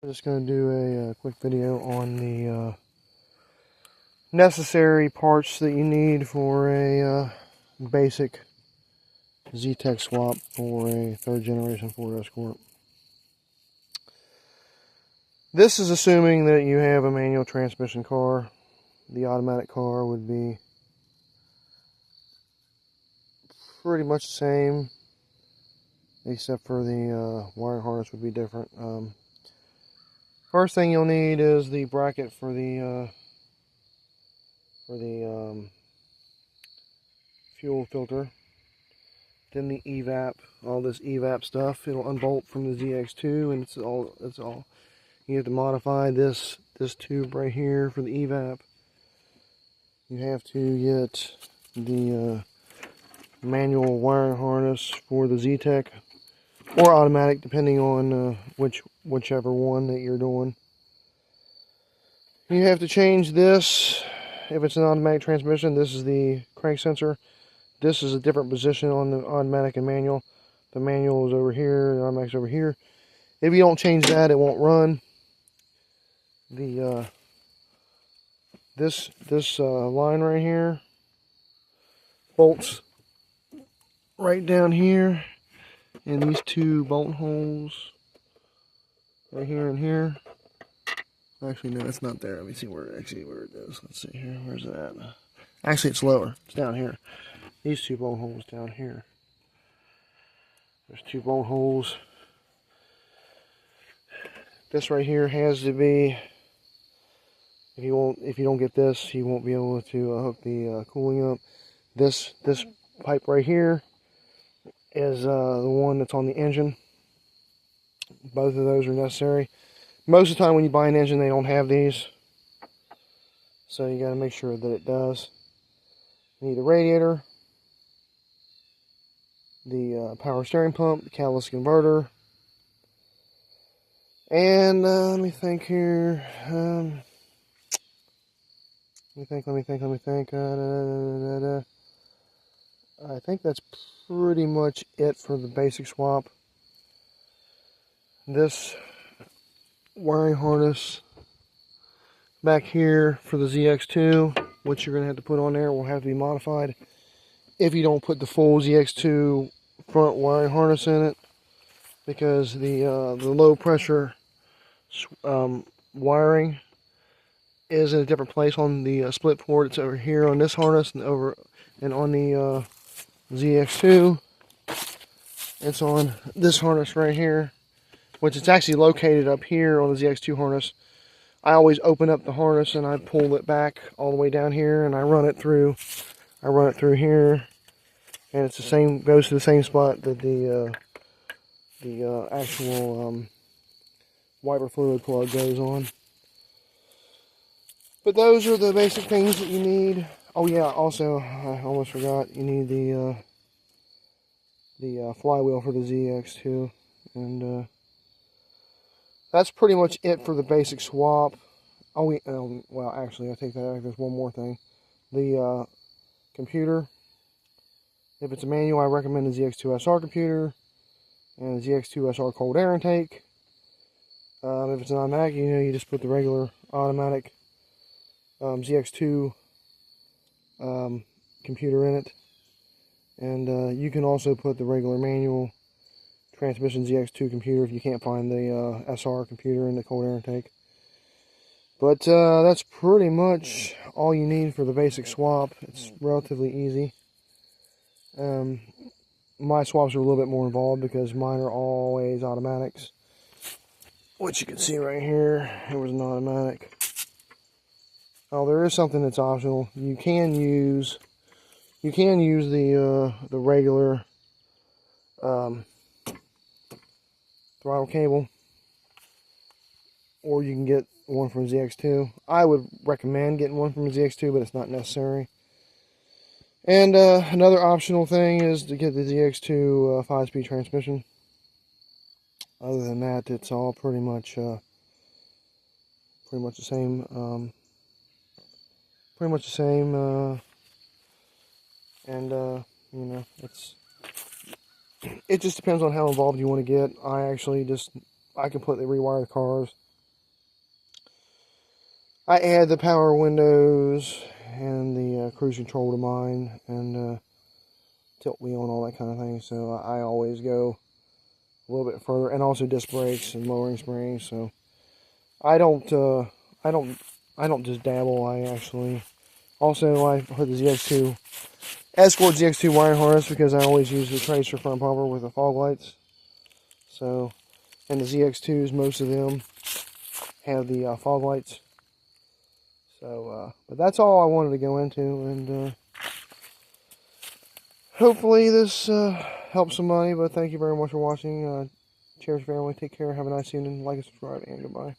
I'm just going to do a quick video on the necessary parts that you need for a basic Z-Tech swap for a third generation Ford Escort. This is assuming that you have a manual transmission car. The automatic car would be pretty much the same, except for the wiring harness would be different. First thing you'll need is the bracket for the fuel filter. Then the evap, all this evap stuff. It'll unbolt from the ZX2, and it's all. You have to modify this tube right here for the evap. You have to get the manual wiring harness for the Z-Tech, or automatic, depending on whichever one that you're doing. You have to change this. If it's an automatic transmission, this is the crank sensor. This is a different position on the automatic and manual. The manual is over here, the automatic's over here. If you don't change that, it won't run. The this line right here bolts right down here, and these two bolt holes right here and here. Actually, no, it's not there. Let me see where it is. Let's see here. Where's it at? Actually, it's lower. It's down here. These two bolt holes down here. There's two bolt holes. This right here has to be. If you don't get this, you won't be able to hook the cooling up. This pipe right here is the one that's on the engine. Both of those are necessary. Most of the time when you buy an engine, they don't have these, so you got to make sure that it does. You need the radiator, the power steering pump, the catalytic converter, and let me think here. Let me think. I think that's pretty much it for the basic swap. This wiring harness back here for the ZX2, which you're going to have to put on there, will have to be modified if you don't put the full ZX2 front wiring harness in it, because the low pressure wiring is in a different place on the split port. It's over here on this harness, and on the ZX2 it's on this harness right here, which it's actually located up here on the ZX2 harness. I always open up the harness and I pull it back all the way down here, and I run it through here, and it's the same, goes to the same spot that the actual wiper fluid plug goes on. But those are the basic things that you need. Oh yeah, also I almost forgot, you need the flywheel for the ZX2, and that's pretty much it for the basic swap. Oh, well, actually, I take that back. There's one more thing. The computer. If it's a manual, I recommend the ZX2 SR computer and the ZX2 SR cold air intake. If it's an automatic, you just put the regular automatic ZX2 computer in it. And you can also put the regular manual transmission ZX2 computer if you can't find the SR computer in the cold air intake. But that's pretty much all you need for the basic swap. It's relatively easy. My swaps are a little bit more involved because mine are always automatics, which you can see right here. It was an automatic. Oh, there is something that's optional. You can use the regular throttle cable, or you can get one from ZX2. I would recommend getting one from ZX2, but it's not necessary. And another optional thing is to get the ZX2 5-speed transmission. Other than that, it's all pretty much the same. It just depends on how involved you want to get. I completely rewire the cars. I add the power windows and the cruise control to mine, and tilt wheel and all that kind of thing. So I always go a little bit further, and also disc brakes and lowering springs. So I don't just dabble. I actually also I put the ZX2 Escort ZX2 wiring harness because I always use the tracer front bumper with the fog lights. So, and the ZX2s, most of them have the fog lights. So, but that's all I wanted to go into, and hopefully this helps somebody. But thank you very much for watching. Cheers, family. Take care. Have a nice evening. Like and subscribe, and goodbye.